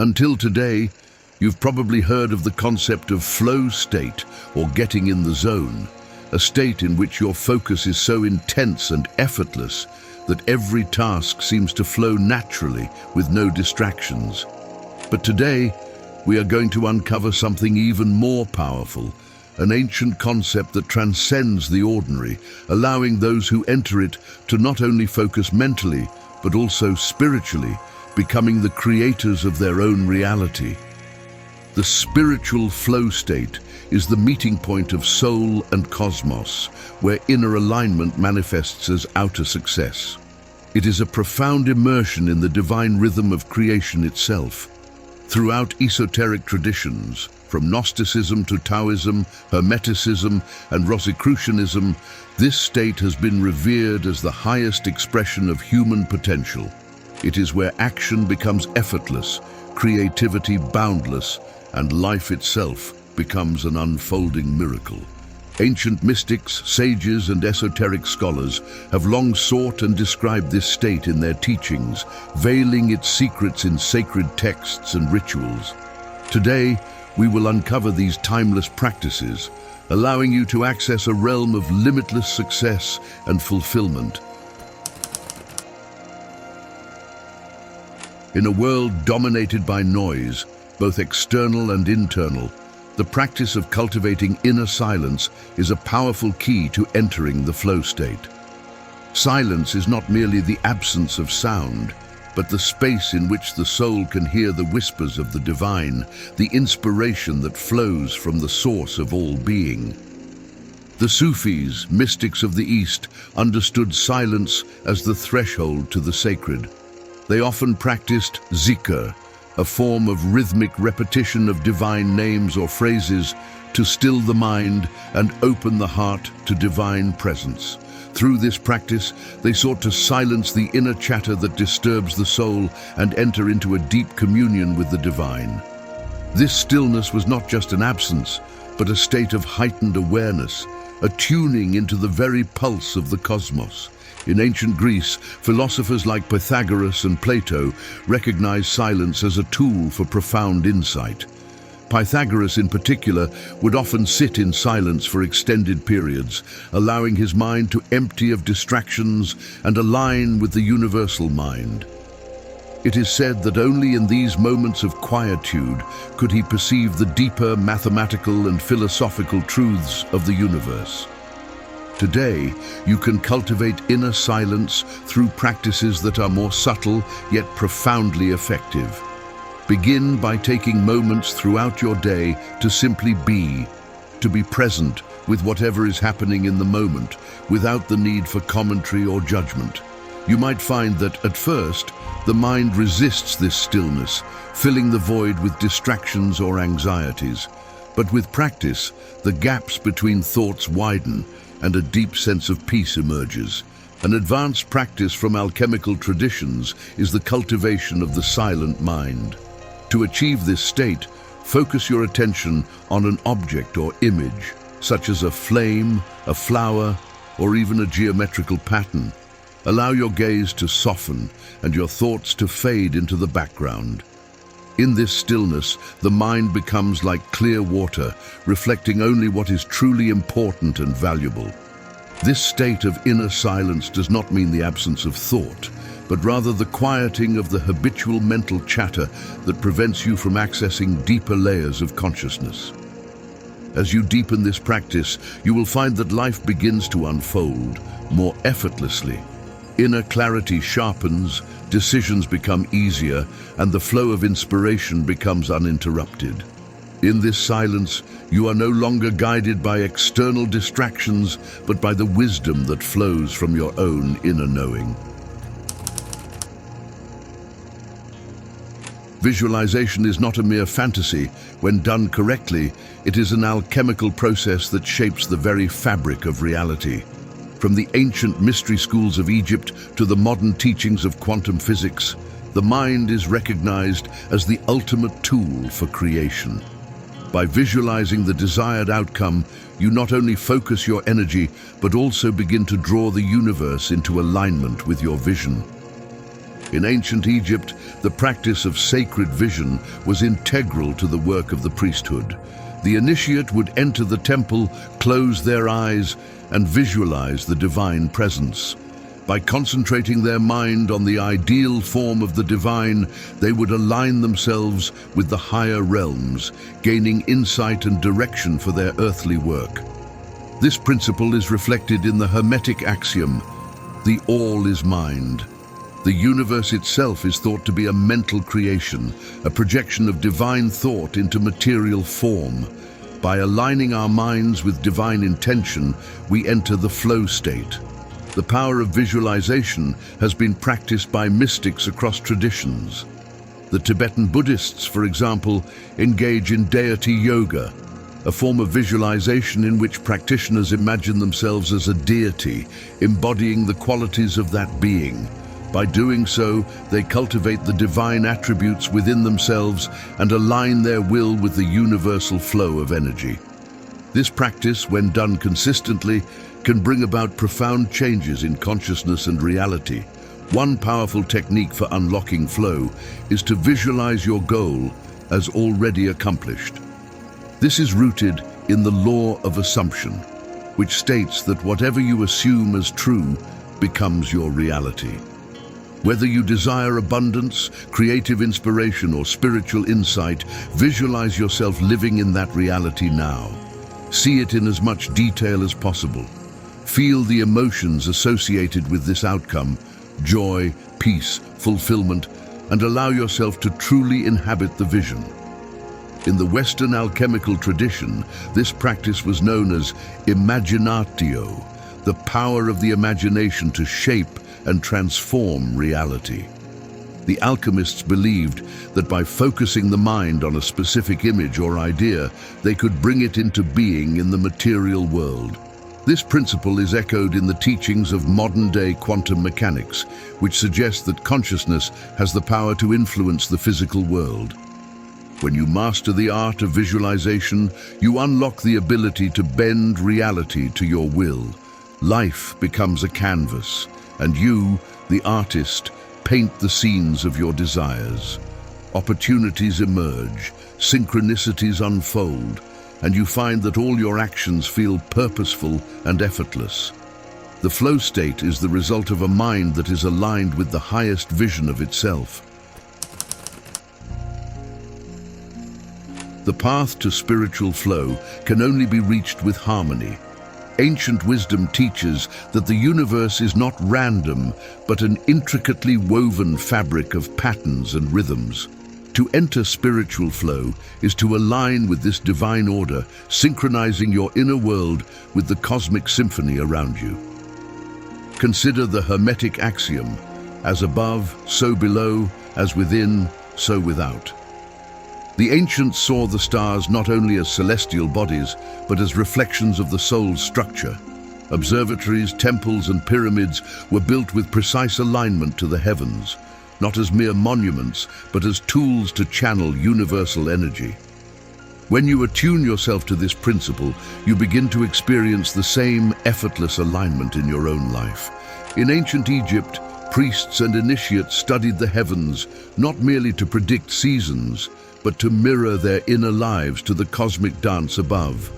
Until today, you've probably heard of the concept of flow state or getting in the zone, a state in which your focus is so intense and effortless that every task seems to flow naturally with no distractions. But today, we are going to uncover something even more powerful, an ancient concept that transcends the ordinary, allowing those who enter it to not only focus mentally, but also spiritually, becoming the creators of their own reality. The spiritual flow state is the meeting point of soul and cosmos, where inner alignment manifests as outer success. It is a profound immersion in the divine rhythm of creation itself. Throughout esoteric traditions, from Gnosticism to Taoism, Hermeticism, and Rosicrucianism, this state has been revered as the highest expression of human potential. It is where action becomes effortless, creativity boundless, and life itself becomes an unfolding miracle. Ancient mystics, sages, and esoteric scholars have long sought and described this state in their teachings, veiling its secrets in sacred texts and rituals. Today, we will uncover these timeless practices, allowing you to access a realm of limitless success and fulfillment. In a world dominated by noise, both external and internal, the practice of cultivating inner silence is a powerful key to entering the flow state. Silence is not merely the absence of sound, but the space in which the soul can hear the whispers of the divine, the inspiration that flows from the source of all being. The Sufis, mystics of the East, understood silence as the threshold to the sacred. They often practiced zikr, a form of rhythmic repetition of divine names or phrases to still the mind and open the heart to divine presence. Through this practice, they sought to silence the inner chatter that disturbs the soul and enter into a deep communion with the divine. This stillness was not just an absence, but a state of heightened awareness, a tuning into the very pulse of the cosmos. In ancient Greece, philosophers like Pythagoras and Plato recognized silence as a tool for profound insight. Pythagoras, in particular, would often sit in silence for extended periods, allowing his mind to empty of distractions and align with the universal mind. It is said that only in these moments of quietude could he perceive the deeper mathematical and philosophical truths of the universe. Today, you can cultivate inner silence through practices that are more subtle yet profoundly effective. Begin by taking moments throughout your day to simply be, to be present with whatever is happening in the moment, without the need for commentary or judgment. You might find that, at first, the mind resists this stillness, filling the void with distractions or anxieties. But with practice, the gaps between thoughts widen, and a deep sense of peace emerges. An advanced practice from alchemical traditions is the cultivation of the silent mind. To achieve this state, focus your attention on an object or image, such as a flame, a flower, or even a geometrical pattern. Allow your gaze to soften and your thoughts to fade into the background. In this stillness, the mind becomes like clear water, reflecting only what is truly important and valuable. This state of inner silence does not mean the absence of thought, but rather the quieting of the habitual mental chatter that prevents you from accessing deeper layers of consciousness. As you deepen this practice, you will find that life begins to unfold more effortlessly. Inner clarity sharpens, decisions become easier, and the flow of inspiration becomes uninterrupted. In this silence, you are no longer guided by external distractions, but by the wisdom that flows from your own inner knowing. Visualization is not a mere fantasy. When done correctly, it is an alchemical process that shapes the very fabric of reality. From the ancient mystery schools of Egypt to the modern teachings of quantum physics, the mind is recognized as the ultimate tool for creation. By visualizing the desired outcome, you not only focus your energy, but also begin to draw the universe into alignment with your vision. In ancient Egypt, the practice of sacred vision was integral to the work of the priesthood. The initiate would enter the temple, close their eyes, and visualize the divine presence. By concentrating their mind on the ideal form of the divine, they would align themselves with the higher realms, gaining insight and direction for their earthly work. This principle is reflected in the Hermetic axiom, the all is mind. The universe itself is thought to be a mental creation, a projection of divine thought into material form. By aligning our minds with divine intention, we enter the flow state. The power of visualization has been practiced by mystics across traditions. The Tibetan Buddhists, for example, engage in deity yoga, a form of visualization in which practitioners imagine themselves as a deity, embodying the qualities of that being. By doing so, they cultivate the divine attributes within themselves and align their will with the universal flow of energy. This practice, when done consistently, can bring about profound changes in consciousness and reality. One powerful technique for unlocking flow is to visualize your goal as already accomplished. This is rooted in the law of assumption, which states that whatever you assume as true becomes your reality. Whether you desire abundance, creative inspiration, or spiritual insight, visualize yourself living in that reality now. See it in as much detail as possible. Feel the emotions associated with this outcome, joy, peace, fulfillment, and allow yourself to truly inhabit the vision. In the Western alchemical tradition, this practice was known as imaginatio, the power of the imagination to shape and transform reality. The alchemists believed that by focusing the mind on a specific image or idea, they could bring it into being in the material world. This principle is echoed in the teachings of modern-day quantum mechanics, which suggest that consciousness has the power to influence the physical world. When you master the art of visualization, you unlock the ability to bend reality to your will. Life becomes a canvas, and you, the artist, paint the scenes of your desires. Opportunities emerge, synchronicities unfold, and you find that all your actions feel purposeful and effortless. The flow state is the result of a mind that is aligned with the highest vision of itself. The path to spiritual flow can only be reached with harmony. Ancient wisdom teaches that the universe is not random, but an intricately woven fabric of patterns and rhythms. To enter spiritual flow is to align with this divine order, synchronizing your inner world with the cosmic symphony around you. Consider the Hermetic axiom, as above, so below, as within, so without. The ancients saw the stars not only as celestial bodies, but as reflections of the soul's structure. Observatories, temples, and pyramids were built with precise alignment to the heavens, not as mere monuments, but as tools to channel universal energy. When you attune yourself to this principle, you begin to experience the same effortless alignment in your own life. In ancient Egypt, priests and initiates studied the heavens, not merely to predict seasons, but to mirror their inner lives to the cosmic dance above.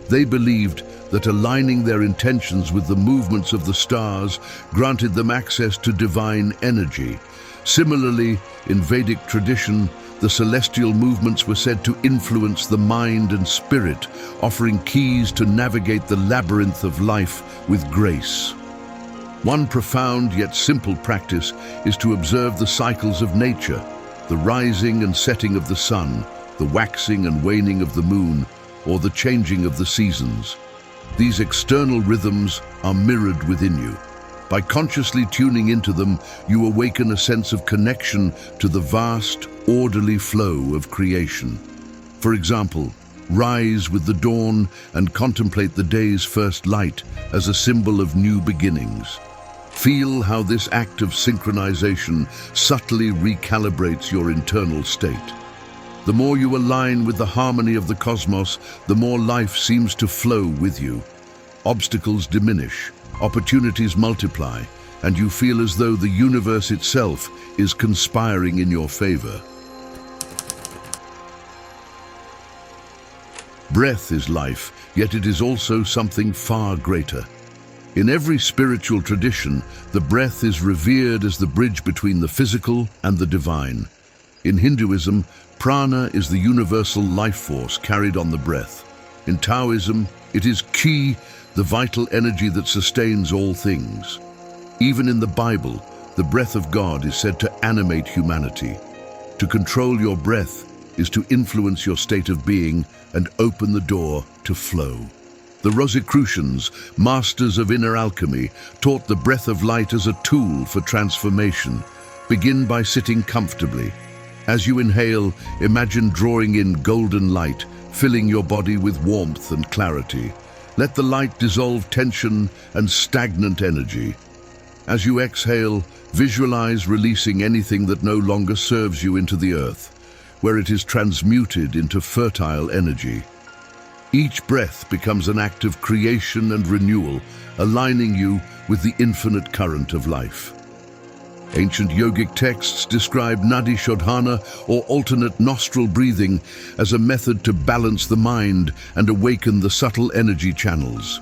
They believed that aligning their intentions with the movements of the stars granted them access to divine energy. Similarly, in Vedic tradition, the celestial movements were said to influence the mind and spirit, offering keys to navigate the labyrinth of life with grace. One profound yet simple practice is to observe the cycles of nature, the rising and setting of the sun, the waxing and waning of the moon, or the changing of the seasons. These external rhythms are mirrored within you. By consciously tuning into them, you awaken a sense of connection to the vast, orderly flow of creation. For example, rise with the dawn and contemplate the day's first light as a symbol of new beginnings. Feel how this act of synchronization subtly recalibrates your internal state. The more you align with the harmony of the cosmos, the more life seems to flow with you. Obstacles diminish, opportunities multiply, and you feel as though the universe itself is conspiring in your favor. Breath is life, yet it is also something far greater. In every spiritual tradition, the breath is revered as the bridge between the physical and the divine. In Hinduism, prana is the universal life force carried on the breath. In Taoism, it is qi, the vital energy that sustains all things. Even in the Bible, the breath of God is said to animate humanity. To control your breath is to influence your state of being and open the door to flow. The Rosicrucians, masters of inner alchemy, taught the breath of light as a tool for transformation. Begin by sitting comfortably. As you inhale, imagine drawing in golden light, filling your body with warmth and clarity. Let the light dissolve tension and stagnant energy. As you exhale, visualize releasing anything that no longer serves you into the earth, where it is transmuted into fertile energy. Each breath becomes an act of creation and renewal, aligning you with the infinite current of life. Ancient yogic texts describe nadi shodhana, or alternate nostril breathing, as a method to balance the mind and awaken the subtle energy channels.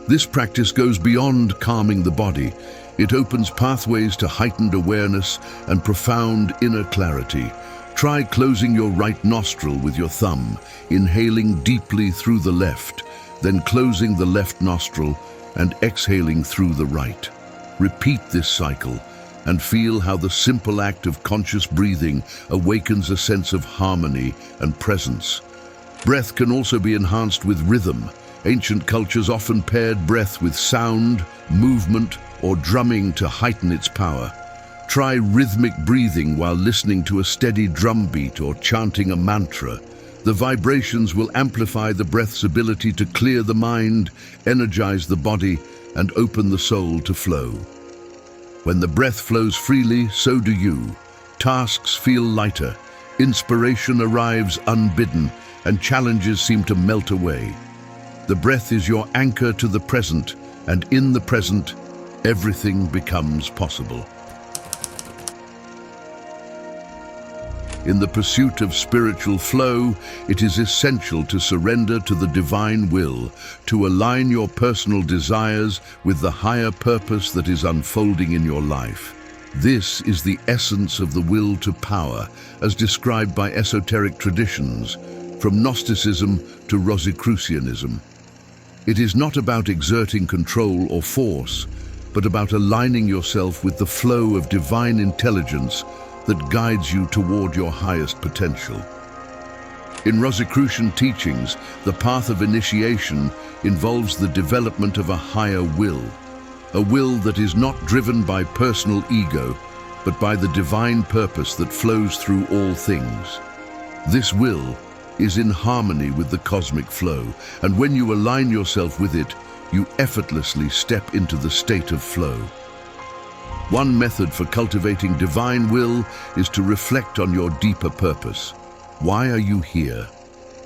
This practice goes beyond calming the body. It opens pathways to heightened awareness and profound inner clarity. Try closing your right nostril with your thumb, inhaling deeply through the left, then closing the left nostril and exhaling through the right. Repeat this cycle and feel how the simple act of conscious breathing awakens a sense of harmony and presence. Breath can also be enhanced with rhythm. Ancient cultures often paired breath with sound, movement, or drumming to heighten its power. Try rhythmic breathing while listening to a steady drum beat or chanting a mantra. The vibrations will amplify the breath's ability to clear the mind, energize the body, and open the soul to flow. When the breath flows freely, so do you. Tasks feel lighter, inspiration arrives unbidden, and challenges seem to melt away. The breath is your anchor to the present, and in the present, everything becomes possible. In the pursuit of spiritual flow, it is essential to surrender to the divine will, to align your personal desires with the higher purpose that is unfolding in your life. This is the essence of the will to power, as described by esoteric traditions, from Gnosticism to Rosicrucianism. It is not about exerting control or force, but about aligning yourself with the flow of divine intelligence that guides you toward your highest potential. In Rosicrucian teachings, the path of initiation involves the development of a higher will, a will that is not driven by personal ego, but by the divine purpose that flows through all things. This will is in harmony with the cosmic flow, and when you align yourself with it, you effortlessly step into the state of flow. One method for cultivating divine will is to reflect on your deeper purpose. Why are you here?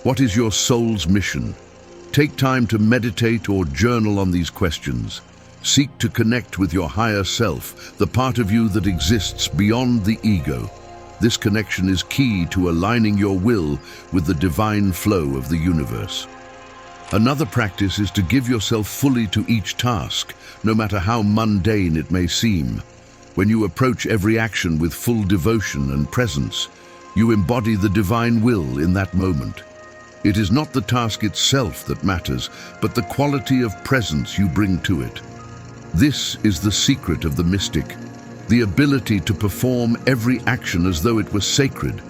What is your soul's mission? Take time to meditate or journal on these questions. Seek to connect with your higher self, the part of you that exists beyond the ego. This connection is key to aligning your will with the divine flow of the universe. Another practice is to give yourself fully to each task, no matter how mundane it may seem. When you approach every action with full devotion and presence, you embody the divine will in that moment. It is not the task itself that matters, but the quality of presence you bring to it. This is the secret of the mystic, the ability to perform every action as though it was sacred,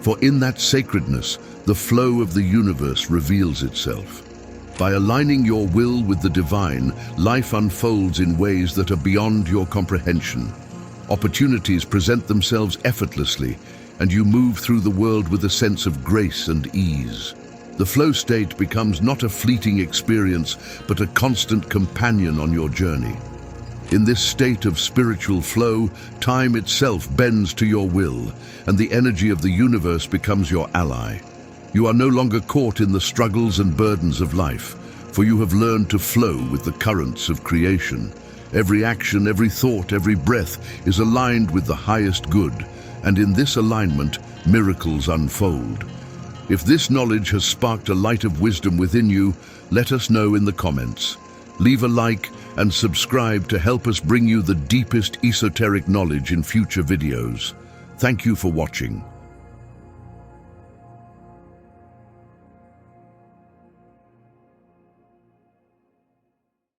for in that sacredness, the flow of the universe reveals itself. By aligning your will with the divine, life unfolds in ways that are beyond your comprehension. Opportunities present themselves effortlessly, and you move through the world with a sense of grace and ease. The flow state becomes not a fleeting experience, but a constant companion on your journey. In this state of spiritual flow, time itself bends to your will, and the energy of the universe becomes your ally. You are no longer caught in the struggles and burdens of life, for you have learned to flow with the currents of creation. Every action, every thought, every breath is aligned with the highest good, and in this alignment, miracles unfold. If this knowledge has sparked a light of wisdom within you, let us know in the comments. Leave a like and subscribe to help us bring you the deepest esoteric knowledge in future videos. Thank you for watching.